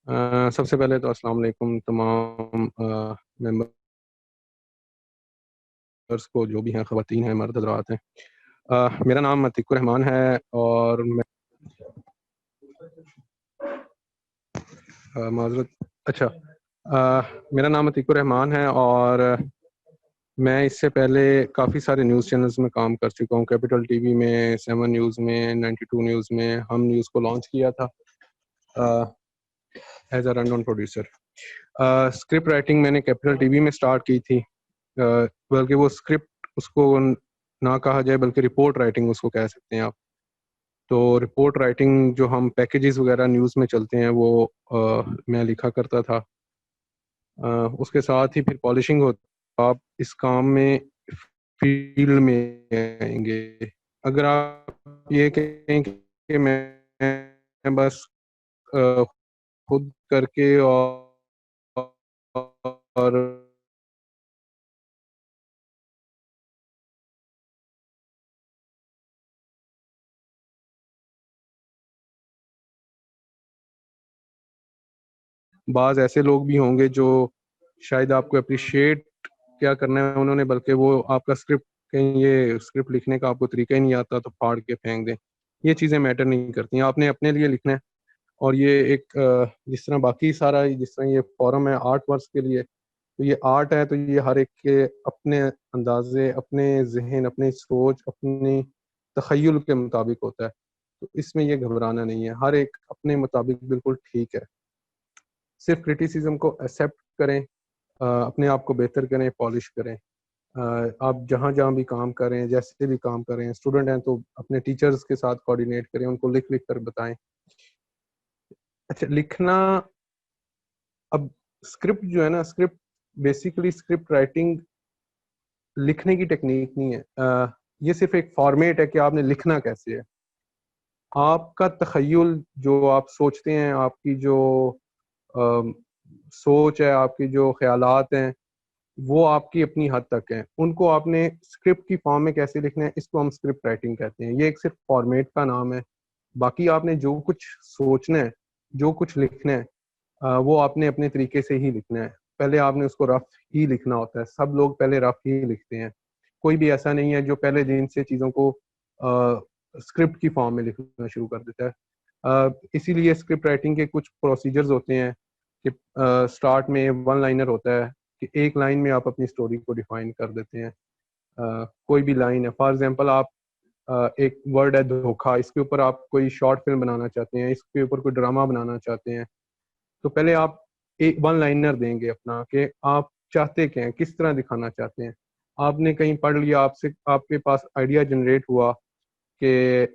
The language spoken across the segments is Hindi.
सबसे पहले तो अस्सलाम वालेकुम तमाम मेंबर्स को, जो भी हैं, ख़वातीन हैं, मर्द हज़रात हैं। मेरा नाम अतीकुर रहमान है और मैं माज़रत अच्छा मेरा नाम अतीकुर रहमान है और मैं इससे पहले काफ़ी सारे न्यूज़ चैनल्स में काम कर चुका हूँ। कैपिटल टीवी में, 7 न्यूज़ में, 92 न्यूज़ में हम न्यूज़ को लॉन्च किया था as a run on producer. Script writing मैंने कैपिटल टीवी में स्टार्ट की थी, बल्कि वो स्क्रिप्ट उसको ना कहा जाए बल्कि रिपोर्ट राइटिंग उसको कह सकते हैं आप। तो रिपोर्ट राइटिंग जो हम पैकेजेस वगैरह न्यूज़ में चलते हैं वो मैं लिखा करता था। उसके साथ ही फिर पॉलिशिंग होती। आप इस काम में फील्ड में आएंगे। अगर आप ये कहें कि मैं बस खुद करके और बाज़ ऐसे लोग भी होंगे जो शायद आपको अप्रिशिएट क्या करना है उन्होंने, बल्कि वो आपका स्क्रिप्ट, कहीं ये स्क्रिप्ट लिखने का आपको तरीका ही नहीं आता तो फाड़ के फेंक दें। ये चीज़ें मैटर नहीं करती, आपने अपने लिए लिखना है। और ये एक जिस तरह बाकी सारा, जिस तरह ये फोरम है आर्ट वर्क्स के लिए, तो ये आर्ट है, तो ये हर एक के अपने अंदाजे, अपने जहन, अपनी सोच, अपनी तखय्युल के मुताबिक होता है। तो इसमें ये घबराना नहीं है, हर एक अपने मुताबिक बिल्कुल ठीक है। सिर्फ क्रिटिसिज्म को एक्सेप्ट करें, अपने आप को बेहतर करें, पॉलिश करें। आप जहाँ जहाँ भी काम करें, जैसे भी काम करें, स्टूडेंट हैं तो अपने टीचर्स के साथ कोऑर्डिनेट करें, उनको लिख लिख कर बताएं। अच्छा, लिखना, अब स्क्रिप्ट जो है ना, स्क्रिप्ट बेसिकली, स्क्रिप्ट राइटिंग लिखने की टेक्निक नहीं है। ये सिर्फ एक फॉर्मेट है कि आपने लिखना कैसे है। आपका तखय्युल, जो आप सोचते हैं, आपकी जो अम, सोच है, आपकी जो ख्यालात हैं, वो आपकी अपनी हद तक हैं। उनको आपने स्क्रिप्ट की फॉर्म में कैसे लिखना है, इसको हम स्क्रिप्ट राइटिंग कहते हैं। ये एक सिर्फ फॉर्मेट का नाम है। बाकी आपने जो कुछ सोचना है, जो कुछ लिखना है, वो आपने अपने तरीके से ही लिखना है। पहले आपने उसको रफ ही लिखना होता है। सब लोग पहले रफ ही लिखते हैं। कोई भी ऐसा नहीं है जो पहले दिन से चीज़ों को स्क्रिप्ट की फॉर्म में लिखना शुरू कर देता है। इसीलिए स्क्रिप्ट राइटिंग के कुछ प्रोसीजर्स होते हैं कि स्टार्ट में वन लाइनर होता है कि एक लाइन में आप अपनी स्टोरी को डिफाइन कर देते हैं। कोई भी लाइन है, फॉर एग्जांपल आप एक वर्ड है धोखा, इसके ऊपर आप कोई शॉर्ट फिल्म बनाना चाहते हैं, इसके ऊपर कोई ड्रामा बनाना चाहते हैं, तो पहले आप एक वन लाइनर देंगे अपना कि आप चाहते क्या हैं, किस तरह दिखाना चाहते हैं। आपने कहीं पढ़ लिया, आपसे आपके पास आइडिया जनरेट हुआ कि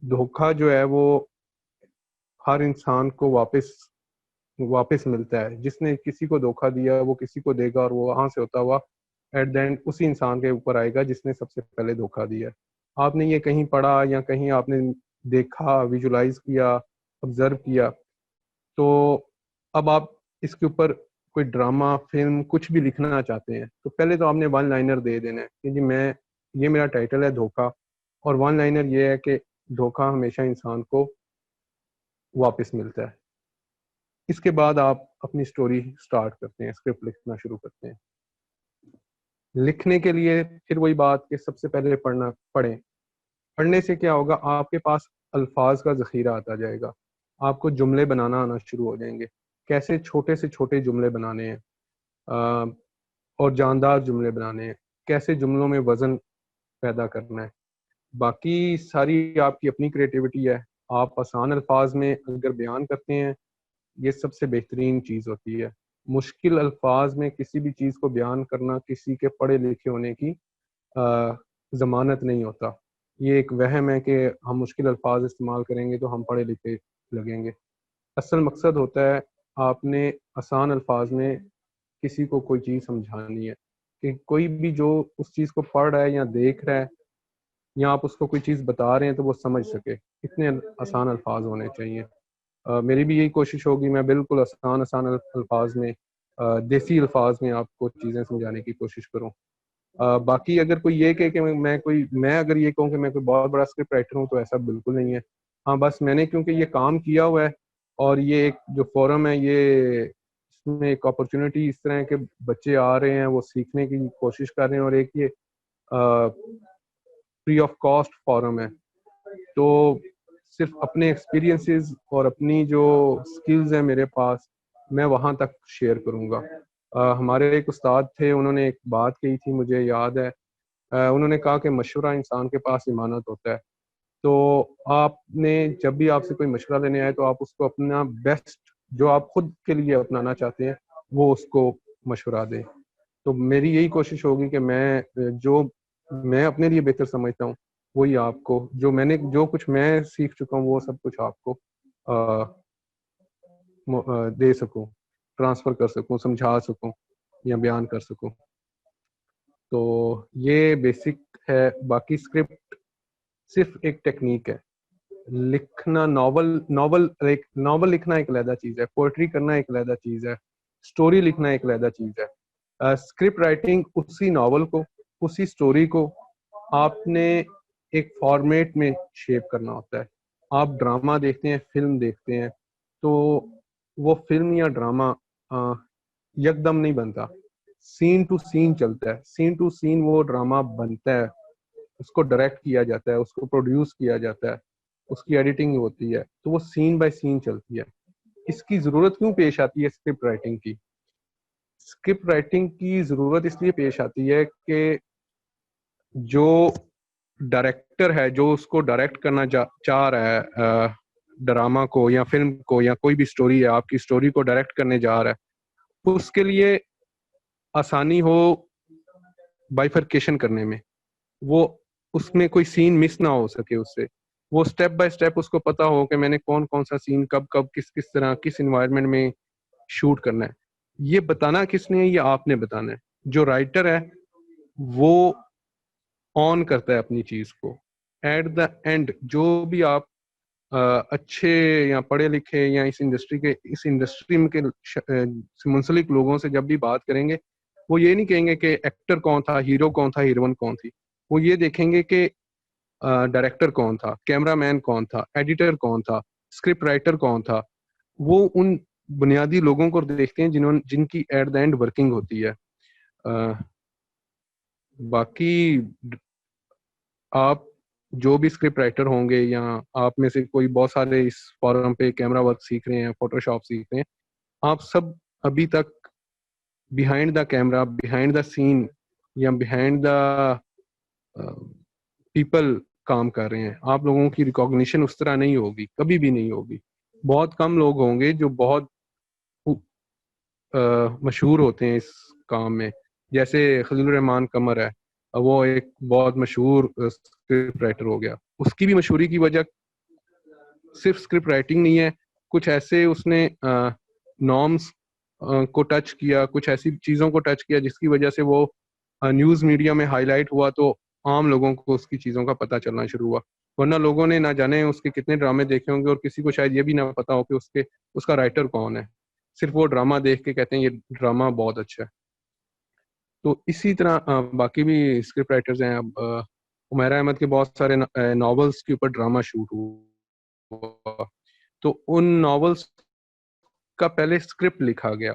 धोखा जो है वो हर इंसान को वापस वापस मिलता है। जिसने किसी को धोखा दिया वो किसी को देगा, और वो वहां से होता हुआ एट द एंड उसी इंसान के ऊपर आएगा जिसने सबसे पहले धोखा दिया। आपने ये कहीं पढ़ा या कहीं आपने देखा, विजुलाइज किया, ऑब्जर्व किया, तो अब आप इसके ऊपर कोई ड्रामा, फिल्म, कुछ भी लिखना चाहते हैं, तो पहले तो आपने वन लाइनर दे देना है कि जी मैं, ये मेरा टाइटल है धोखा, और वन लाइनर ये है कि धोखा हमेशा इंसान को वापस मिलता है। इसके बाद आप अपनी स्टोरी स्टार्ट करते हैं, स्क्रिप्ट लिखना शुरू करते हैं। लिखने के लिए फिर वही बात कि सबसे पहले पढ़ें। पढ़ने से क्या होगा, आपके पास अल्फाज का जखीरा आता जाएगा। आपको जुमले बनाना आना शुरू हो जाएंगे, कैसे छोटे से छोटे जुमले बनाने हैं, अ, और जानदार जुमले बनाने हैं, कैसे जुमलों में वजन पैदा करना है। बाकी सारी आपकी अपनी क्रिएटिविटी है। आप आसान अल्फाज में अगर बयान करते हैं, ये सबसे बेहतरीन चीज़ होती है। मुश्किल अल्फाज में किसी भी चीज़ को बयान करना किसी के पढ़े लिखे होने की ज़मानत नहीं होता। ये एक वहम है कि हम मुश्किल अल्फाज इस्तेमाल करेंगे तो हम पढ़े लिखे लगेंगे। असल मकसद होता है आपने आसान अल्फाज में किसी को कोई चीज़ समझानी है, कि कोई भी जो उस चीज़ को पढ़ रहा है या देख रहा है, या आप उसको कोई चीज़ बता रहे हैं तो वो समझ सके। इतने आसान अल्फाज होने चाहिए। मेरी भी यही कोशिश होगी, मैं बिल्कुल आसान आसान अल्फाज में, देसी अल्फाज में आपको चीज़ें समझाने की कोशिश करूँ। बाकी अगर कोई ये कहे कि मैं अगर ये कहूँ कि मैं कोई बहुत बड़ा स्क्रिप्ट राइटर हूँ, तो ऐसा बिल्कुल नहीं है। हाँ, बस मैंने क्योंकि ये काम किया हुआ है और ये एक जो फोरम है, ये इसमें एक अपॉर्चुनिटी इस तरह है कि बच्चे आ रहे हैं, वो सीखने की कोशिश कर रहे हैं, और एक ये फ्री ऑफ कॉस्ट फोरम है। तो सिर्फ अपने एक्सपीरियंसेस और अपनी जो स्किल्स हैं मेरे पास, मैं वहाँ तक शेयर करूँगा। हमारे एक उस्ताद थे, उन्होंने एक बात कही थी, मुझे याद है। उन्होंने कहा कि मशवरा इंसान के पास इमानत होता है। तो आपने जब भी आपसे कोई मशवरा लेने आए, तो आप उसको अपना बेस्ट जो आप खुद के लिए अपनाना चाहते हैं, वो उसको मशवरा दें। तो मेरी यही कोशिश होगी कि जो मैं अपने लिए बेहतर समझता हूँ, वही आपको, जो कुछ मैं सीख चुका हूँ, वो सब कुछ आपको दे सकूं, ट्रांसफर कर सकूं, समझा सकूं या बयान कर सकूं। तो ये बेसिक है। बाकी स्क्रिप्ट सिर्फ एक टेक्निक है। लिखना नॉवल लिखना एक अलग चीज है, पोएट्री करना एक अलग चीज है, स्टोरी लिखना एक अलग चीज है। स्क्रिप्ट राइटिंग उसी नॉवल को, उसी स्टोरी को आपने एक फॉर्मेट में शेप करना होता है। आप ड्रामा देखते हैं, फिल्म देखते हैं, तो वो फिल्म या ड्रामा यकदम नहीं बनता, सीन टू सीन चलता है। सीन टू सीन वो ड्रामा बनता है, उसको डायरेक्ट किया जाता है, उसको प्रोड्यूस किया जाता है, उसकी एडिटिंग होती है, तो वो सीन बाय सीन चलती है। इसकी जरूरत क्यों पेश आती है स्क्रिप्ट राइटिंग की? स्क्रिप्ट राइटिंग की जरूरत इसलिए पेश आती है कि जो डायरेक्टर है, जो उसको डायरेक्ट करना चाह रहा है, ड्रामा को या फिल्म को या कोई भी स्टोरी है, आपकी स्टोरी को डायरेक्ट करने जा रहा है, उसके लिए आसानी हो बाइफरकेशन करने में, वो उसमें कोई सीन मिस ना हो सके उससे, वो स्टेप बाय स्टेप उसको पता हो कि मैंने कौन कौन सा सीन कब कब किस किस तरह किस इन्वायरमेंट में शूट करना है। ये बताना किसने है? ये आपने बताना है। जो राइटर है वो ऑन करता है अपनी चीज को। एट द एंड जो भी आप अच्छे या पढ़े लिखे या इस इंडस्ट्री में से मुंसलिक लोगों से जब भी बात करेंगे, वो ये नहीं कहेंगे कि एक्टर कौन था, हीरो कौन था, हीरोइन कौन थी। वो ये देखेंगे कि डायरेक्टर कौन था, कैमरामैन कौन था, एडिटर कौन था, स्क्रिप्ट राइटर कौन था। वो उन बुनियादी लोगों को देखते हैं जिनकी एट द एंड वर्किंग होती है। बाकी आप जो भी स्क्रिप्ट राइटर होंगे, या आप में से कोई बहुत सारे इस फॉरम पे कैमरा वर्क सीख रहे हैं, फोटोशॉप सीख रहे हैं, आप सब अभी तक behind the camera, behind the scene या बिहाइंड द पीपल काम कर रहे हैं। आप लोगों की रिकॉग्निशन उस तरह नहीं होगी, कभी भी नहीं होगी। बहुत कम लोग होंगे जो बहुत मशहूर होते हैं इस काम में। जैसे खलीलुर रहमान कमर है, वो एक बहुत मशहूर स्क्रिप्ट राइटर हो गया। उसकी भी मशहूरी की वजह सिर्फ स्क्रिप्ट राइटिंग नहीं है, कुछ ऐसे उसने नॉर्म्स को टच किया, कुछ ऐसी चीज़ों को टच किया जिसकी वजह से वो न्यूज़ मीडिया में हाईलाइट हुआ, तो आम लोगों को उसकी चीज़ों का पता चलना शुरू हुआ। वरना लोगों ने ना जाने उसके कितने ड्रामे देखे होंगे, और किसी को शायद ये भी ना पता हो कि उसका राइटर कौन है। सिर्फ वो ड्रामा देख के कहते हैं ये ड्रामा बहुत अच्छा है। तो इसी तरह बाकी भी स्क्रिप्ट राइटर्स हैं। अब उमैरा अहमद के बहुत सारे नॉवेल्स के ऊपर ड्रामा शूट हुआ, तो उन नॉवेल्स का पहले स्क्रिप्ट लिखा गया,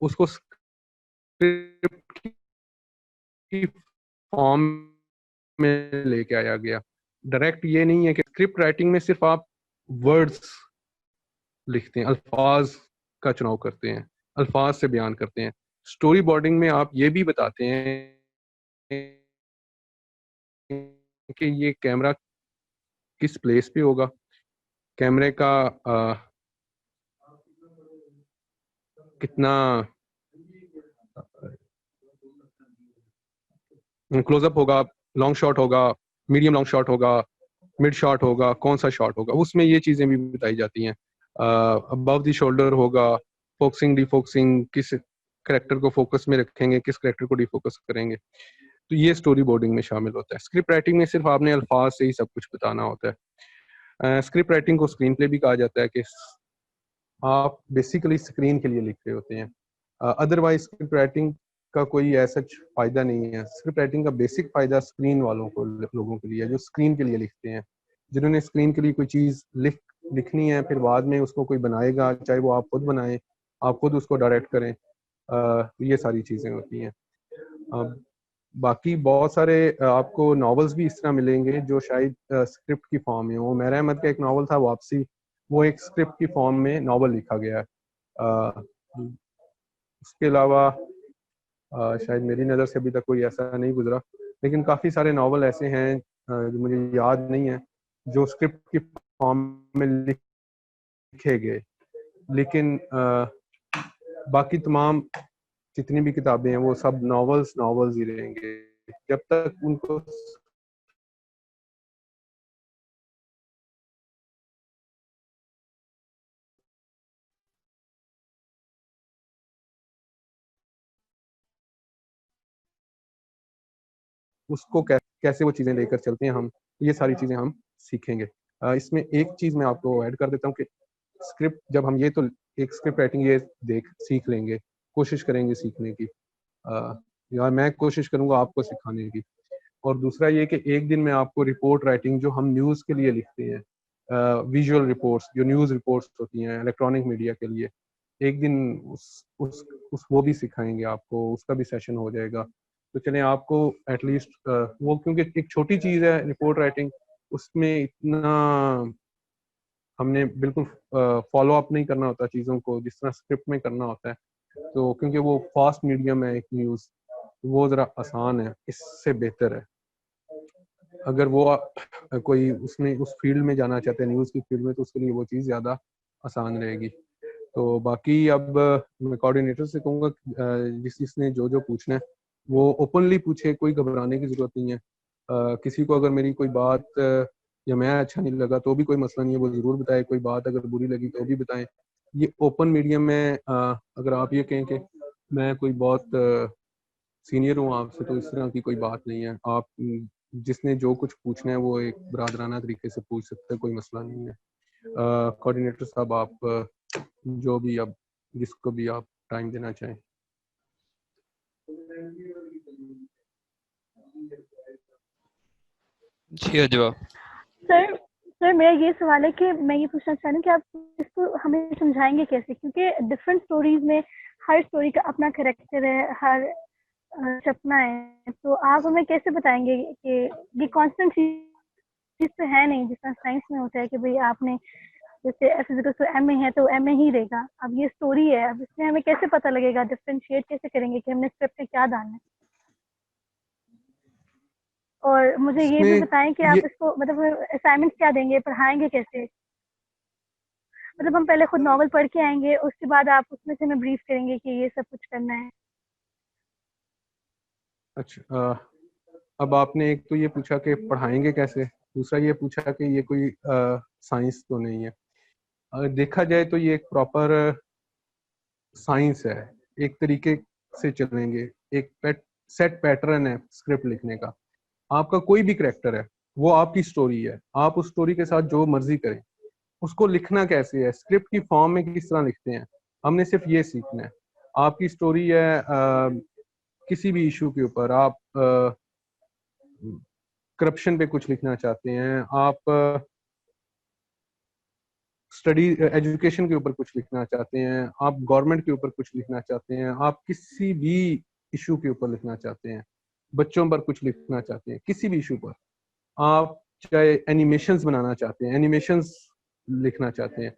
उसको स्क्रिप्ट की फॉर्म में लेके आया गया। डायरेक्ट ये नहीं है कि स्क्रिप्ट राइटिंग में सिर्फ आप वर्ड्स लिखते हैं, अल्फाज का चुनाव करते हैं, अल्फाज से बयान करते हैं। स्टोरी बोर्डिंग में आप ये भी बताते हैं कि ये कैमरा किस प्लेस पे होगा, कैमरे का कितना क्लोजअप होगा, लॉन्ग शॉट होगा, मीडियम लॉन्ग शॉट होगा, मिड शॉट होगा, कौन सा शॉट होगा, उसमें ये चीजें भी बताई जाती हैं। अबव द शोल्डर होगा, फोकसिंग डिफोकसिंग, किस करेक्टर को फोकस में रखेंगे, किस करेक्टर को डिफोकस करेंगे। तो ये स्टोरी बोर्डिंग में शामिल होता है। स्क्रिप्ट राइटिंग में सिर्फ आपने अल्फाज से ही सब कुछ बताना होता है। स्क्रिप्ट राइटिंग को स्क्रीन प्ले भी कहा जाता है कि आप बेसिकली स्क्रीन के लिए लिख रहे होते हैं। अदरवाइज स्क्रिप्ट राइटिंग का कोई ऐसा फायदा नहीं है। स्क्रिप्ट राइटिंग का बेसिक फायदा स्क्रीन वालों को, लोगों के लिए, जो स्क्रीन के लिए लिखते हैं, जिन्होंने स्क्रीन के लिए कोई चीज लिख लिखनी है, फिर बाद में उसको कोई बनाएगा, चाहे वो आप खुद बनाएं, आप खुद उसको डायरेक्ट करें, ये सारी चीज़ें होती हैं। बाकी बहुत सारे आपको नॉवेल्स भी इस तरह मिलेंगे जो शायद स्क्रिप्ट की फॉर्म में। वो मेहर अहमद का एक नॉवल था वापसी, वो एक स्क्रिप्ट की फॉर्म में नॉवल लिखा गया है। उसके अलावा शायद मेरी नज़र से अभी तक कोई ऐसा नहीं गुजरा, लेकिन काफ़ी सारे नॉवल ऐसे हैं जो मुझे याद नहीं है जो स्क्रिप्ट की फॉर्म में लिखे गए। लेकिन बाकी तमाम जितनी भी किताबें हैं वो सब नॉवेल्स ही रहेंगे जब तक उनको उसको कैसे वो चीज़ें लेकर चलते हैं हम, ये सारी चीज़ें हम सीखेंगे। इसमें एक चीज़ मैं आपको ऐड कर देता हूँ कि स्क्रिप्ट जब हम ये तो एक स्क्रिप्ट राइटिंग ये सीख लेंगे, कोशिश करेंगे सीखने की, या मैं कोशिश करूँगा आपको सिखाने की। और दूसरा ये कि एक दिन में आपको रिपोर्ट राइटिंग जो हम न्यूज़ के लिए लिखते हैं, विजुअल रिपोर्ट्स जो न्यूज़ रिपोर्ट्स होती हैं इलेक्ट्रॉनिक मीडिया के लिए, एक दिन उस वो भी सिखाएंगे आपको, उसका भी सेशन हो जाएगा। तो चलें आपको एटलीस्ट वो, क्योंकि एक छोटी चीज़ है रिपोर्ट राइटिंग, उसमें इतना हमने बिल्कुल फॉलो अप नहीं करना होता चीज़ों को जिस तरह स्क्रिप्ट में करना होता है। तो क्योंकि वो फास्ट मीडियम है एक न्यूज़, वो ज़रा आसान है, इससे बेहतर है। अगर वो कोई उसमें उस फील्ड में जाना चाहते हैं न्यूज़ की फील्ड में, तो उसके लिए वो चीज़ ज़्यादा आसान रहेगी। तो बाकी अब मैं कोऑर्डिनेटर से कहूँगा जिसने जो जो पूछना है वो ओपनली पूछे, कोई घबराने की ज़रूरत नहीं है। किसी को अगर मेरी कोई बात या मैं अच्छा नहीं लगा तो भी कोई मसला नहीं है, वो ज़रूर बताए। कोई बात अगर बुरी लगी तो भी बताएं। ये ओपन मीडियम में अगर आप ये कहें कि मैं कोई बहुत सीनियर हूँ आपसे, तो इस तरह की कोई बात नहीं है। आप जिसने जो कुछ पूछना है वो एक बरादराना तरीके से पूछ सकते हैं, कोई मसला नहीं है। कोऑर्डिनेटर साहब आप जो भी अब जिसको भी आप टाइम देना चाहें। जी अजवा। सर सर मेरा ये सवाल है कि मैं ये पूछना चाह रही हूँ कि आप इसको हमें समझाएंगे कैसे, क्योंकि डिफरेंट स्टोरीज में हर स्टोरी का अपना कैरेक्टर है, हर सपना है, तो आप हमें कैसे बताएंगे कि ये कांस्टेंट चीज तो है नहीं जिस तरह साइंस में होता है कि भाई आपने जैसे F is equal to M A है तो एम ए ही रहेगा। अब ये स्टोरी है, अब इसमें हमें कैसे पता लगेगा, डिफ्रेंशिएट कैसे करेंगे कि हमने स्क्रिप्ट में क्या डालना है। और मुझे ये भी इसमें बताएं कि आप ये इसको मतलब असाइनमेंट क्या देंगे, पढ़ाएंगे कैसे। मतलब हम पहले खुद नॉवल पढ़ के आएंगे, उसके बाद आप उसमें से हमें ब्रीफ करेंगे कि ये सब कुछ करना है। अच्छा, अब आपने एक तो ये पूछा कि पढ़ाएंगे कैसे, दूसरा ये पूछा कि ये कोई साइंस तो नहीं है। अगर देखा जाए तो ये एक प्रॉपर साइंस है। एक तरीके से चलेंगे, एक सेट पैटर्न है स्क्रिप्ट लिखने का। आपका कोई भी करेक्टर है, वो आपकी स्टोरी है, आप उस स्टोरी के साथ जो मर्जी करें। उसको लिखना कैसे है, स्क्रिप्ट की फॉर्म में किस तरह लिखते हैं, हमने सिर्फ ये सीखना है। आपकी स्टोरी है किसी भी इशू के ऊपर, आप करप्शन पे कुछ लिखना चाहते हैं, आप स्टडी एजुकेशन के ऊपर कुछ लिखना चाहते हैं, आप गवर्नमेंट के ऊपर कुछ लिखना चाहते हैं, आप किसी भी इशू के ऊपर लिखना चाहते हैं, बच्चों पर कुछ लिखना चाहते हैं, किसी भी इशू पर, आप चाहे एनिमेशंस बनाना चाहते हैं, एनिमेशंस लिखना चाहते हैं,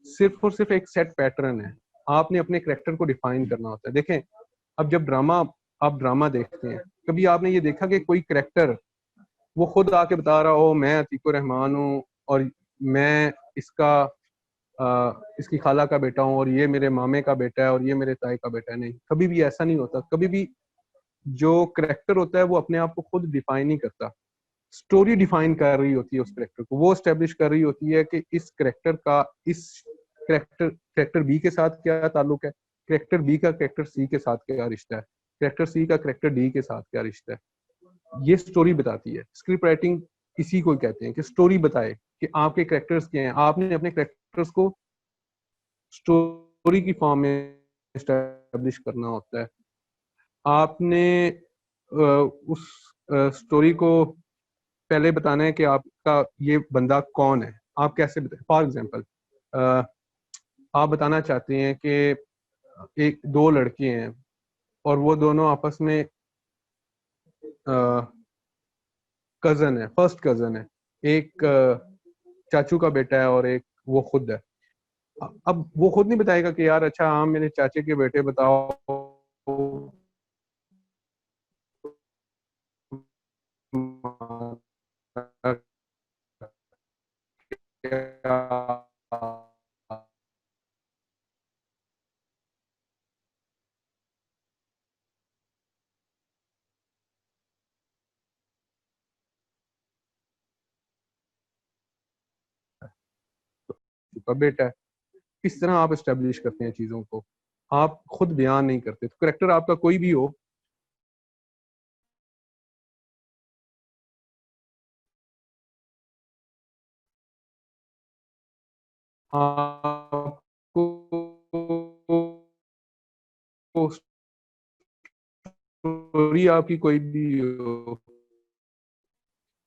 सिर्फ और सिर्फ एक सेट पैटर्न है। आपने अपने करेक्टर को डिफाइन करना होता है। देखें, अब जब आप ड्रामा देखते हैं, कभी आपने ये देखा कि कोई करेक्टर वो खुद आके बता रहा हो मैं अतीकुर रहमान हूँ और मैं इसकी खाला का बेटा हूँ और ये मेरे मामे का बेटा है और ये मेरे ताए का बेटा है? नहीं, कभी भी ऐसा नहीं होता। कभी भी जो करेक्टर होता है वो अपने आप को खुद डिफाइन नहीं करता, स्टोरी डिफाइन कर रही होती है उस करेक्टर को। वो स्टेब्लिश कर रही होती है कि इस करेक्टर का इस करेक्टर बी के साथ क्या ताल्लुक है, करेक्टर बी का करेक्टर सी के साथ क्या रिश्ता है, करेक्टर सी का करेक्टर डी के साथ क्या रिश्ता है। ये स्टोरी बताती है। स्क्रिप्ट राइटिंग इसी को कहते हैं कि स्टोरी बताए कि आपके करेक्टर्स क्या हैं। आपने अपने करेक्टर्स को स्टोरी की फॉर्म में एस्टेब्लिश करना होता है। आपने उस स्टोरी को पहले बताना है कि आपका ये बंदा कौन है, आप कैसे बताए? फॉर एग्जाम्पल आप बताना चाहते हैं कि एक दो लड़के हैं और वो दोनों आपस में कजन है, फर्स्ट कजन है, एक चाचू का बेटा है और एक वो खुद है। अब वो खुद नहीं बताएगा कि यार अच्छा हाँ मेरे चाचे के बेटे बताओ का बेटा है। इस तरह आप एस्टेब्लिश करते हैं चीजों को, आप खुद बयान नहीं करते। तो करेक्टर आपका कोई भी हो, आपको स्टोरी आपकी कोई भी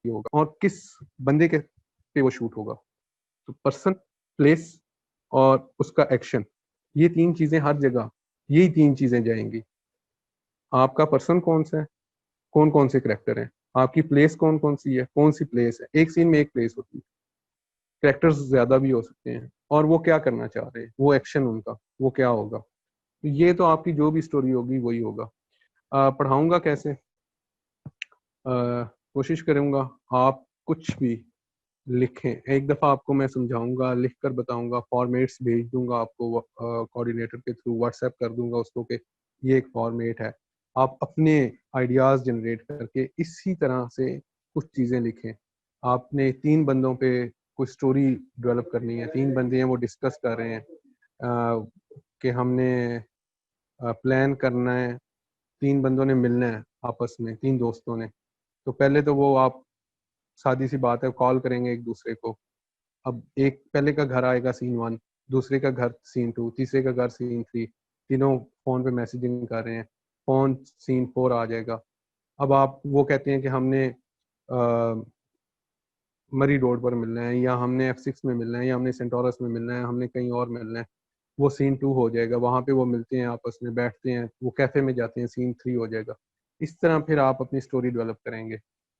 होगा और किस बंदे के पे वो शूट होगा। तो पर्सन, प्लेस और उसका एक्शन, ये तीन चीजें हर जगह, यही तीन चीजें जाएंगी। आपका पर्सन कौन सा है, कौन कौन से करेक्टर हैं, आपकी प्लेस कौन कौन सी है, कौन सी प्लेस है। एक सीन में एक प्लेस होती है, करेक्टर्स ज्यादा भी हो सकते हैं, और वो क्या करना चाह रहे हैं, वो एक्शन उनका वो क्या होगा। तो ये तो आपकी जो भी स्टोरी होगी वही होगा। पढ़ाऊंगा कैसे? कोशिश करूंगा आप कुछ भी लिखें। एक दफा आपको मैं समझाऊंगा, लिख कर बताऊंगा, फॉर्मेट्स भेज दूंगा आपको कोऑर्डिनेटर के थ्रू, व्हाट्सएप कर दूंगा उसको कि ये एक फॉर्मेट है। आप अपने आइडियाज जनरेट करके इसी तरह से कुछ चीजें लिखें। आपने तीन बंदों पे कोई स्टोरी डेवलप करनी है, तीन बंदे हैं वो डिस्कस कर रहे हैं कि हमने प्लान करना है, तीन बंदों ने मिलना है आपस में, तीन दोस्तों ने। तो पहले तो वो आप सादी सी बात है, कॉल करेंगे एक दूसरे को। अब एक पहले का घर आएगा सीन वन, दूसरे का घर सीन टू, तीसरे का घर सीन थ्री, तीनों फोन पे मैसेजिंग कर रहे हैं, फोन सीन फोर आ जाएगा। अब आप वो कहते हैं कि हमने मरी रोड पर मिलना है, या हमने F6 में मिलना है, या हमने सेंटोरस में मिलना है, हमने कहीं और मिलना है। वो सीन टू हो जाएगा, वहां पे वो मिलते हैं, आपस में बैठते हैं, वो कैफे में जाते हैं, सीन थ्री हो जाएगा। इस तरह फिर आप अपनी स्टोरी डेवलप करेंगे।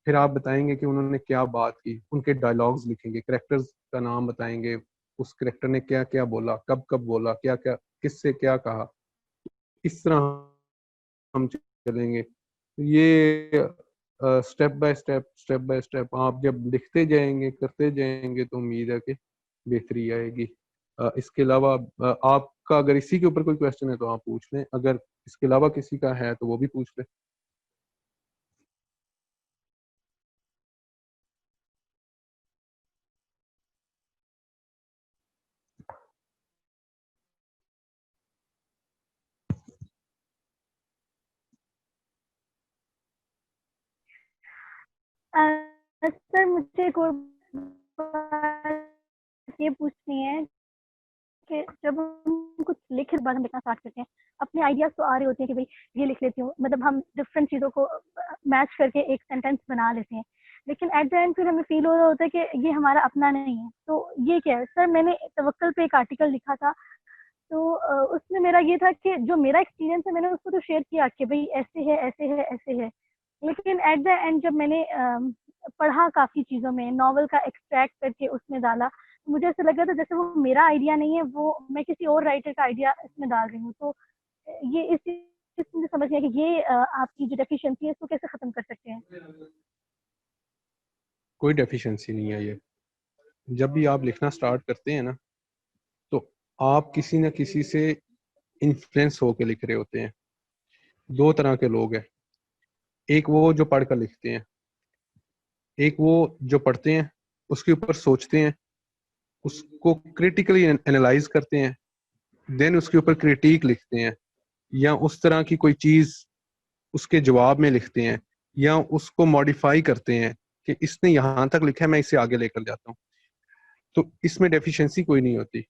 फिर आप बताएंगे कि उन्होंने क्या बात की, उनके डायलॉग्स लिखेंगे, करेक्टर्स का नाम बताएंगे, उस करेक्टर ने क्या क्या बोला, कब कब बोला, क्या क्या किससे क्या कहा। इस तरह हम चलेंगे। ये स्टेप बाय स्टेप आप जब लिखते जाएंगे, करते जाएंगे, तो उम्मीद है कि बेहतरी आएगी। इसके अलावा आपका अगर इसी के ऊपर कोई क्वेश्चन है तो आप पूछ लें, अगर इसके अलावा किसी का है तो वो भी पूछ लें। सर मुझे एक और बात ये पूछनी है कि जब हम कुछ लिख बाद हम लिखना स्टार्ट करते हैं, अपने आइडियाज तो आ रहे होते हैं कि भाई ये लिख लेती हूँ, मतलब हम डिफरेंट चीज़ों को मैच करके एक सेंटेंस बना लेते हैं, लेकिन एट द एंड फिर हमें फील हो रहा होता है कि ये हमारा अपना नहीं है। तो ये क्या है सर? मैंने तवक्कल पे एक आर्टिकल लिखा था, तो उसमें मेरा ये था कि जो मेरा एक्सपीरियंस है मैंने उसको तो शेयर किया कि भाई ऐसे है ऐसे है ऐसे है, लेकिन एट द एंड जब मैंने पढ़ा काफ़ी चीज़ों में, नॉवल का एक्सट्रैक्ट करके उसमें डाला, तो मुझे ऐसा लगा था जैसे वो मेरा आइडिया नहीं है, वो मैं किसी और राइटर का आइडिया इसमें डाल रही हूँ। तो ये इस चीज़ मुझे समझ नहीं आया कि ये आपकी जो डेफिशिएंसी है इसको कैसे ख़त्म कर सकते हैं? कोई डेफिशिएंसी नहीं है ये। जब भी आप लिखना स्टार्ट करते हैं ना, तो आप किसी न किसी से इन्फ्लुएंस होके लिख रहे होते हैं। दो तरह के लोग हैं, एक वो जो पढ़ कर लिखते हैं, एक वो जो पढ़ते हैं, उसके ऊपर सोचते हैं, उसको क्रिटिकली एनालाइज करते हैं, देन उसके ऊपर क्रिटिक लिखते हैं, या उस तरह की कोई चीज उसके जवाब में लिखते हैं, या उसको मॉडिफाई करते हैं कि इसने यहाँ तक लिखा है, मैं इसे आगे लेकर जाता हूँ। तो इसमें डेफिशिएंसी कोई नहीं होती।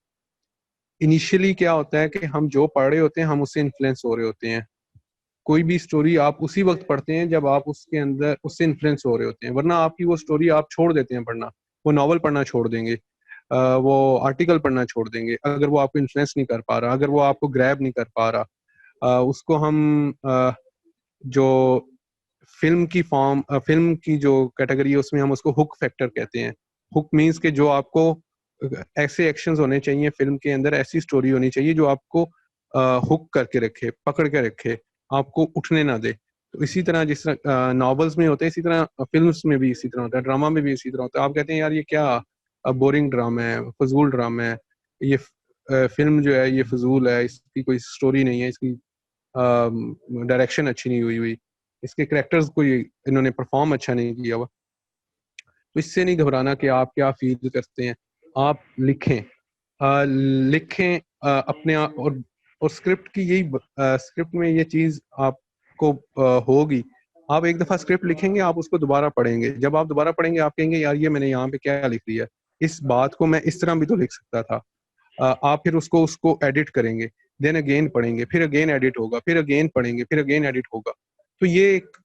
इनिशियली क्या होता है कि हम जो पढ़ रहे होते हैं हम उससे इन्फ्लुएंस हो रहे होते हैं। कोई भी स्टोरी आप उसी वक्त पढ़ते हैं जब आप उसके अंदर उससे इन्फ्लुएंस हो रहे होते हैं, वरना आपकी वो स्टोरी आप छोड़ देते हैं पढ़ना, वो नॉवल पढ़ना छोड़ देंगे। वो आर्टिकल पढ़ना छोड़ देंगे अगर वो आपको इन्फ्लुएंस नहीं कर पा रहा, अगर वो आपको ग्रैब नहीं कर पा रहा। उसको हम जो फिल्म की जो कैटेगरी है उसमें हम उसको हुक फैक्टर कहते हैं। हुक मीन्स के जो आपको ऐसे एक्शंस होने चाहिए फिल्म के अंदर, ऐसी स्टोरी होनी चाहिए जो आपको हुक करके रखे, पकड़ के रखे, आपको उठने ना दे। तो इसी तरह जिस तरह नॉवेल्स में होता है, इसी तरह फिल्म्स में भी इसी तरह होता है, ड्रामा में भी इसी तरह होता है। आप कहते हैं यार ये क्या बोरिंग ड्रामा है, फजूल ड्रामा है, ये फिल्म जो है ये फजूल है, इसकी कोई स्टोरी नहीं है, इसकी डायरेक्शन अच्छी नहीं हुई हुई, इसके करेक्टर्स को इन्होंने परफॉर्म अच्छा नहीं किया हुआ। तो इससे नहीं घबराना कि आप क्या फील करते हैं, आप लिखें, लिखें अपने आप। और स्क्रिप्ट की यही स्क्रिप्ट में ये चीज आपको होगी, आप एक दफा स्क्रिप्ट लिखेंगे, आप उसको दोबारा पढ़ेंगे, जब आप दोबारा पढ़ेंगे आप कहेंगे यार ये मैंने यहाँ पे क्या लिख दिया, इस बात को मैं इस तरह भी तो लिख सकता था। आप फिर उसको उसको एडिट करेंगे, देन अगेन पढ़ेंगे, फिर अगेन एडिट होगा, फिर अगेन पढ़ेंगे, फिर अगेन एडिट होगा। तो ये एक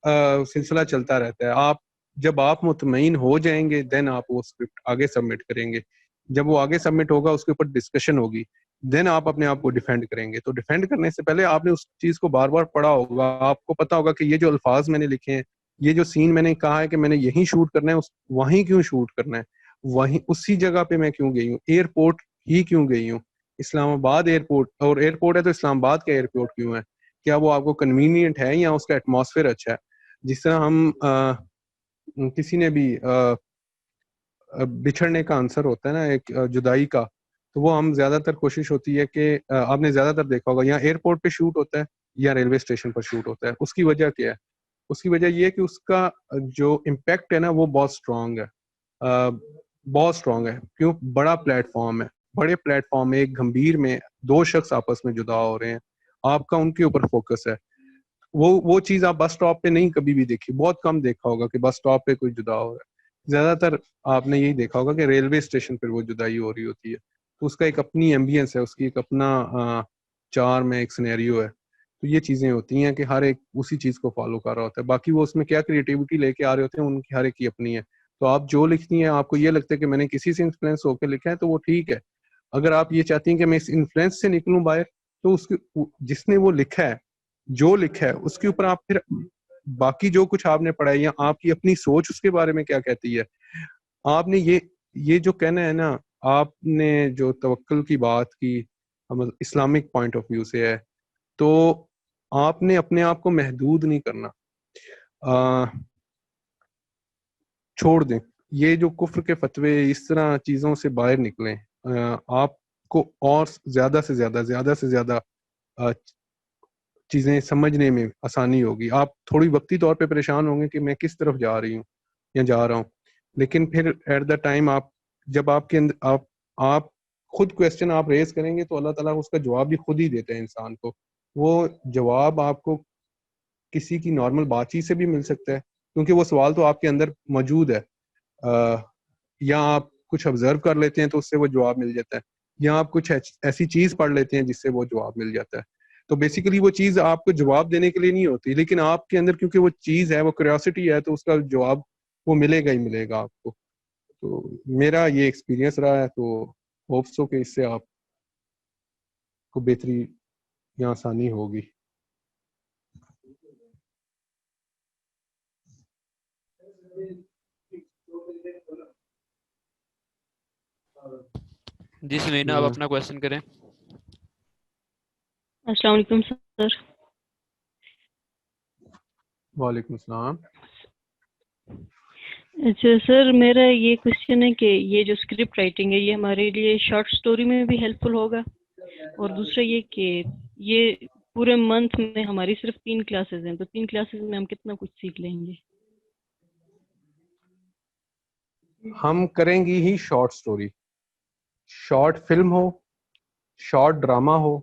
सिलसिला चलता रहता है। जब आप मुतमईन हो जाएंगे देन आप वो स्क्रिप्ट आगे सबमिट करेंगे। जब वो आगे सबमिट होगा उसके ऊपर डिस्कशन होगी, देन आप अपने आप को डिफेंड करेंगे। तो डिफेंड करने से पहले आपने उस चीज को बार बार पढ़ा होगा, आपको पता होगा कि ये जो अल्फाज मैंने लिखे हैं, ये जो सीन मैंने कहा है कि मैंने यहीं शूट करना है, वहीं क्यों शूट करना है, वहीं उसी जगह पे मैं क्यों गई हूँ, एयरपोर्ट ही क्यों गई हूँ, इस्लामाबाद एयरपोर्ट, और एयरपोर्ट है तो इस्लामाबाद का एयरपोर्ट क्यों है, क्या वो आपको कन्वीनियंट है या उसका एटमॉस्फेयर अच्छा है। जिस तरह हम किसी ने भी बिछड़ने का आंसर होता है ना एक जुदाई का, तो वो हम ज्यादातर कोशिश होती है कि आपने ज्यादातर देखा होगा या एयरपोर्ट पे शूट होता है या रेलवे स्टेशन पर शूट होता है। उसकी वजह क्या है? उसकी वजह ये है कि उसका जो इम्पैक्ट है ना वो बहुत स्ट्रांग है, बहुत स्ट्रांग है। क्यों? बड़ा प्लेटफॉर्म है, बड़े प्लेटफॉर्म में एक गंभीर में दो शख्स आपस में जुदा हो रहे हैं, आपका उनके ऊपर फोकस है। वो चीज आप बस स्टॉप पे नहीं कभी भी देखी, बहुत कम देखा होगा कि बस स्टॉप पे कोई जुदा हो रहा है। ज्यादातर आपने यही देखा होगा कि रेलवे स्टेशन पर वो जुदाई हो रही होती है। तो उसका एक अपनी एम्बियंस है, उसकी एक अपना चार्म है, एक सिनेरियो है। तो ये चीजें होती हैं कि हर एक उसी चीज को फॉलो कर रहा होता है, बाकी वो उसमें क्या क्रिएटिविटी लेके आ रहे होते हैं उनकी हर एक की अपनी है। तो आप जो लिखती हैं, आपको ये लगता है कि मैंने किसी से इन्फ्लुएंस होकर लिखा है तो वो ठीक है। अगर आप ये चाहती हैं कि मैं इस इन्फ्लुएंस से निकलूं बाहर, तो उसके जिसने वो लिखा है, जो लिखा है उसके ऊपर आप फिर बाकी जो कुछ आपने पढ़ा है या आपकी अपनी सोच उसके बारे में क्या कहती है। आपने ये जो कहना है ना, आपने जो तवक्कुल की बात की, हम इस्लामिक पॉइंट ऑफ व्यू से है, तो आपने अपने आप को महदूद नहीं करना। आ, छोड़ दें ये जो कुफ्र के फतवे, इस तरह चीजों से बाहर निकलें। आपको और ज्यादा से ज्यादा चीजें समझने में आसानी होगी। आप थोड़ी वक्ती तौर पे परेशान होंगे कि मैं किस तरफ जा रही हूँ या जा रहा हूँ, लेकिन फिर एट द टाइम आप जब आपके अंदर आप खुद क्वेश्चन आप रेज करेंगे तो अल्लाह ताला उसका जवाब भी खुद ही देते हैं इंसान को। वो जवाब आपको किसी की नॉर्मल बातचीत से भी मिल सकता है, क्योंकि वो सवाल तो आपके अंदर मौजूद है। या आप कुछ ऑब्जर्व कर लेते हैं तो उससे वो जवाब मिल जाता है, या आप कुछ ऐसी चीज पढ़ लेते हैं जिससे वो जवाब मिल जाता है। तो बेसिकली वो चीज आपको जवाब देने के लिए नहीं होती, लेकिन आपके अंदर क्योंकि वो चीज है, वो क्यूरियोसिटी है, तो उसका जवाब वो मिलेगा ही मिलेगा आपको। तो मेरा ये एक्सपीरियंस रहा है, तो होप्स हो कि इससे आपको बेहतरी या आसानी होगी। जी समीना, आप अपना क्वेश्चन करें। अस्सलाम वालेकुम सर। वालेकुम सलाम। अच्छा सर, मेरा ये क्वेश्चन है कि ये जो स्क्रिप्ट राइटिंग है ये हमारे लिए शॉर्ट स्टोरी में भी हेल्पफुल होगा, और दूसरा ये कि ये पूरे मंथ में हमारी सिर्फ 3 क्लासेस हैं, तो 3 क्लासेस में हम कितना कुछ सीख लेंगे? हम करेंगे ही शॉर्ट स्टोरी, शॉर्ट फिल्म हो, शॉर्ट ड्रामा हो,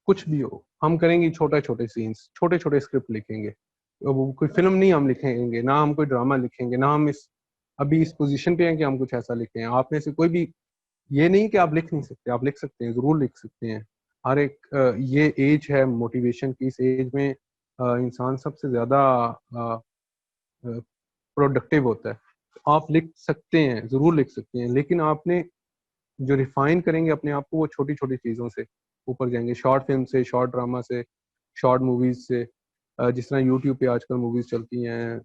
कुछ भी हो, हम करेंगे छोटे छोटे सीन्स, छोटे छोटे स्क्रिप्ट लिखेंगे। वो कोई फिल्म नहीं हम लिखेंगे, ना हम कोई ड्रामा लिखेंगे, ना हम अभी इस पोजीशन पे हैं कि हम कुछ ऐसा लिखें। आप में से कोई भी ये नहीं कि आप लिख नहीं सकते, आप लिख सकते हैं, जरूर लिख सकते हैं। हर एक ये एज है मोटिवेशन की, इस एज में इंसान सबसे ज्यादा प्रोडक्टिव होता है। तो आप लिख सकते हैं, जरूर लिख सकते हैं, लेकिन आपने जो रिफाइन करेंगे अपने आप को वो छोटी छोटी चीज़ों से ऊपर जाएंगे, शॉर्ट फिल्म से, शॉर्ट ड्रामा से, शॉर्ट मूवीज से। जिस तरह यूट्यूब पे आजकल मूवीज चलती हैं।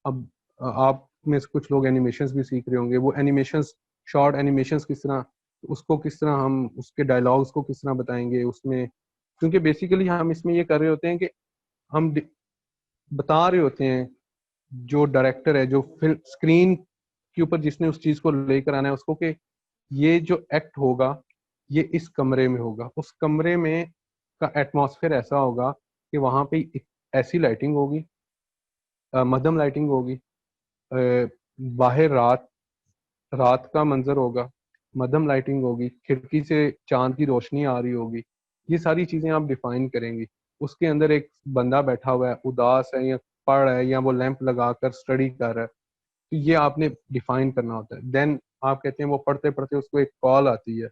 अब आप में से कुछ लोग एनिमेशंस भी सीख रहे होंगे, वो एनिमेशंस, शॉर्ट एनिमेशंस किस तरह, उसको किस तरह हम उसके डायलॉग्स को किस तरह बताएंगे उसमें, क्योंकि बेसिकली हम इसमें ये कर रहे होते हैं कि हम बता रहे होते हैं, जो डायरेक्टर है, जो फिल्म स्क्रीन के ऊपर जिसने उस चीज को लेकर आना है उसको, कि ये जो एक्ट होगा ये इस कमरे में होगा, उस कमरे में का एटमॉस्फेयर ऐसा होगा कि वहां पे ऐसी लाइटिंग होगी, मध्यम लाइटिंग होगी, बाहर रात रात का मंजर होगा, मध्यम लाइटिंग होगी, खिड़की से चांद की रोशनी आ रही होगी। ये सारी चीजें आप डिफाइन करेंगी। उसके अंदर एक बंदा बैठा हुआ है, उदास है या पढ़ रहा है या वो लैंप लगाकर स्टडी कर रहा है, तो ये आपने डिफाइन करना होता है। देन आप कहते हैं वो पढ़ते पढ़ते उसको एक कॉल आती है,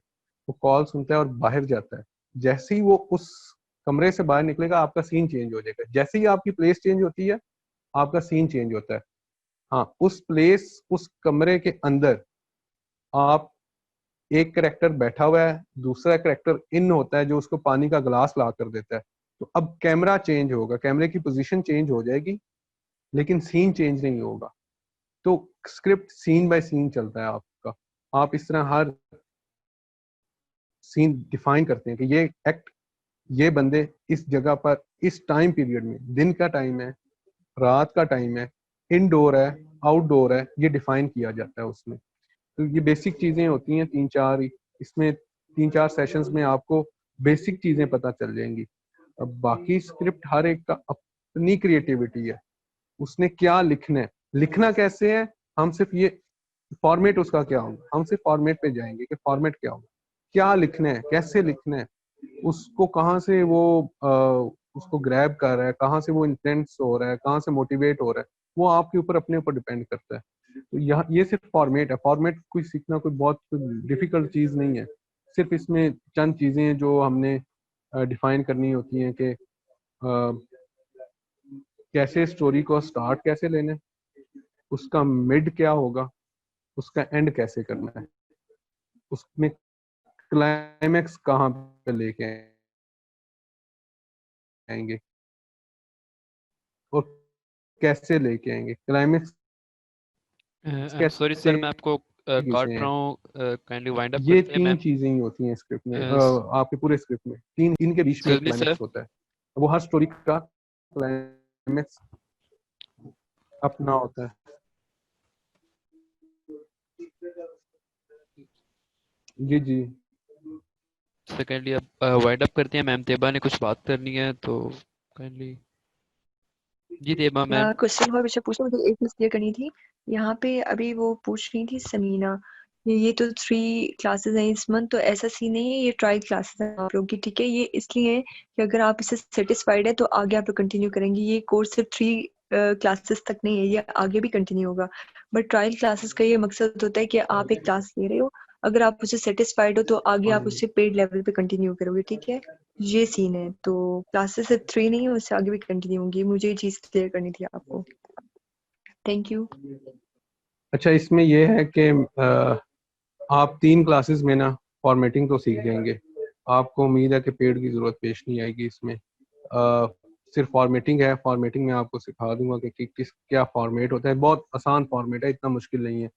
वो कॉल सुनता है और बाहर जाता है। जैसे ही वो उस कमरे से बाहर निकलेगा आपका सीन चेंज हो जाएगा। जैसे ही आपकी प्लेस चेंज होती है आपका सीन चेंज होता है। हाँ, उस प्लेस, उस कमरे के अंदर आप, एक करेक्टर बैठा हुआ है, दूसरा करेक्टर इन होता है जो उसको पानी का गिलास ला कर देता है। तो अब कैमरा चेंज होगा, कैमरे की पोजीशन चेंज हो जाएगी, लेकिन सीन चेंज नहीं होगा। तो स्क्रिप्ट सीन बाय सीन चलता है आपका। आप इस तरह हर सीन डिफाइन करते हैं कि ये एक्ट, ये बंदे इस जगह पर, इस टाइम पीरियड में, दिन का टाइम है, रात का टाइम है, इनडोर है, आउटडोर है, ये डिफाइन किया जाता है उसमें। तो ये बेसिक चीजें होती हैं, तीन चार, इसमें 3-4 सेशंस में आपको बेसिक चीजें पता चल जाएंगी। अब बाकी स्क्रिप्ट हर एक का अपनी क्रिएटिविटी है, उसने क्या लिखना है, लिखना कैसे है, हम सिर्फ ये फॉर्मेट उसका क्या होगा, हम सिर्फ फॉर्मेट पे जाएंगे कि फॉर्मेट क्या होगा, क्या लिखना है, कैसे लिखना है, उसको कहाँ से वो उसको ग्रैब कर रहा है, कहाँ से वो इंटेंस हो रहा है, कहाँ से मोटिवेट हो रहा है, वो आपके ऊपर, अपने ऊपर डिपेंड करता है। तो यहाँ ये सिर्फ फॉर्मेट है। फॉर्मेट कोई सीखना कोई बहुत डिफिकल्ट चीज नहीं है। सिर्फ इसमें चंद चीजें हैं जो हमने डिफाइन करनी होती हैं कि कैसे स्टोरी को स्टार्ट कैसे लेना है, उसका मिड क्या होगा, उसका एंड कैसे करना है, उसमें क्लाइमैक्स कहाँ पे लेके आएंगे और कैसे लेके आएंगे, क्लाइमैक्स सॉरी सर, कैसे मैं आपको घिसे काट हैं। रहा हूँ, काइंडली वाइंड अप ये करते हैं 3 मैम। चीजें ही होती हैं स्क्रिप्ट में, आपके पूरे स्क्रिप्ट में तीन, इनके बीच में एक एक्सक्यूज मी सर। क्लाइमैक्स होता है। वो हर स्टोरी का क्लाइमैक्स अपना होता है। जी जी। सेकेंडली अब वाइंड अप करते हैं। मैम तेबा ने कुछ बात करनी है तो काइंडली। जी तेबा मैम। क्वेश्चन और मुझे पूछना, मुझे एक चीज क्लियर करनी थी। यहाँ पे अभी वो पूछ रही थी समीना, ये तो 3 क्लासेस हैं इस मंथ, तो ऐसा सीन नहीं है ये ट्रायल क्लासेस हैं आप लोग की, ठीक है? ये इसलिए है कि अगर आप इससे सेटिस्फाइड है तो आगे आप लोग कंटिन्यू करेंगे। ये कोर्स सिर्फ 3 क्लासेस तक नहीं है, ये आगे भी कंटिन्यू होगा। बट ट्रायल क्लासेस का ये मकसद होता है कि आप एक क्लास ले रहे हो, अगर आप उससे सेटिस्फाइड हो तो आगे आप उससे पेड लेवल पे कंटिन्यू करोगे, ठीक है? ये सीन है। तो क्लासेस सिर्फ 3 नहीं है, उससे आगे भी कंटिन्यू होंगी। मुझे ये चीज क्लियर करनी थी आपको। Thank you. अच्छा, इसमें ये है कि आप 3 क्लासेस में ना फॉर्मेटिंग तो सीख जाएंगे। आपको उम्मीद है कि पेड की जरूरत पेश नहीं आएगी इसमें। सिर्फ फॉर्मेटिंग है, फॉर्मेटिंग में आपको सिखा दूंगा कि किस क्या फॉर्मेट होता है। बहुत आसान फॉर्मेट है, इतना मुश्किल नहीं है।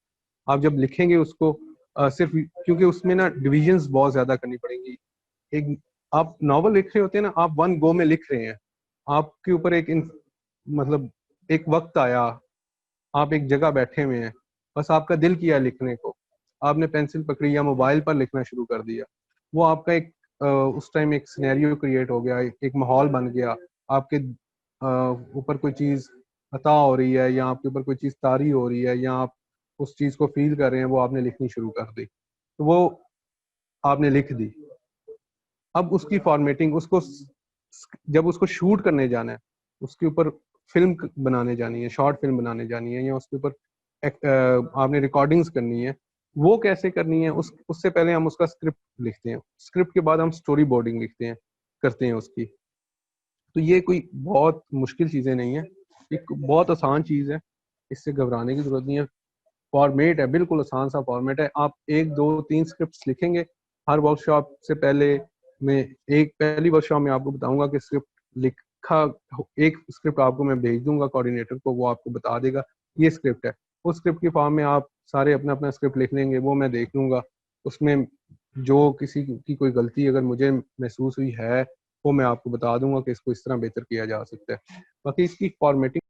आप जब लिखेंगे उसको, सिर्फ क्योंकि उसमें ना डिविजन्स बहुत ज्यादा करनी पड़ेंगी। एक, आप नॉवल लिख रहे होते हैं ना, आप वन गो में लिख रहे हैं, आपके ऊपर मतलब एक वक्त आया, आप एक जगह बैठे हुए हैं, बस आपका दिल किया लिखने को, आपने पेंसिल पकड़ी या मोबाइल पर लिखना शुरू कर दिया, वो आपका एक उस टाइम एक सिनेरियो क्रिएट हो गया, एक माहौल बन गया। आपके ऊपर कोई चीज अता हो रही है या आपके ऊपर कोई चीज तारी हो रही है या आप उस चीज को फील कर रहे हैं, वो आपने लिखनी शुरू कर दी, तो वो आपने लिख दी। अब उसकी फॉर्मेटिंग, उसको जब उसको शूट करने जाना है, उसके ऊपर फिल्म बनाने जानी है, शॉर्ट फिल्म बनाने जानी है, या उसके ऊपर आपने रिकॉर्डिंग्स करनी है, वो कैसे करनी है, उससे पहले हम उसका स्क्रिप्ट लिखते हैं। स्क्रिप्ट के बाद हम स्टोरी बोर्डिंग लिखते हैं, करते हैं उसकी। तो ये कोई बहुत मुश्किल चीजें नहीं है, एक बहुत आसान चीज है, इससे घबराने की जरूरत नहीं है। फॉर्मेट है, बिल्कुल आसान सा फॉर्मेट है। आप 1 2 3 स्क्रिप्ट्स लिखेंगे हर वर्कशॉप से पहले। मैं पहली वर्कशॉप में आपको बताऊंगा कि स्क्रिप्ट लिखा, एक स्क्रिप्ट आपको मैं भेज दूंगा कोऑर्डिनेटर को, वो आपको बता देगा ये स्क्रिप्ट है। उस स्क्रिप्ट की फॉर्म में आप सारे अपना अपना स्क्रिप्ट लिख लेंगे, वो मैं देख लूंगा। उसमें जो किसी की कोई गलती अगर मुझे महसूस हुई है वो मैं आपको बता दूंगा कि इसको इस तरह बेहतर किया जा सकता है। बाकी इसकी फॉर्मेटिंग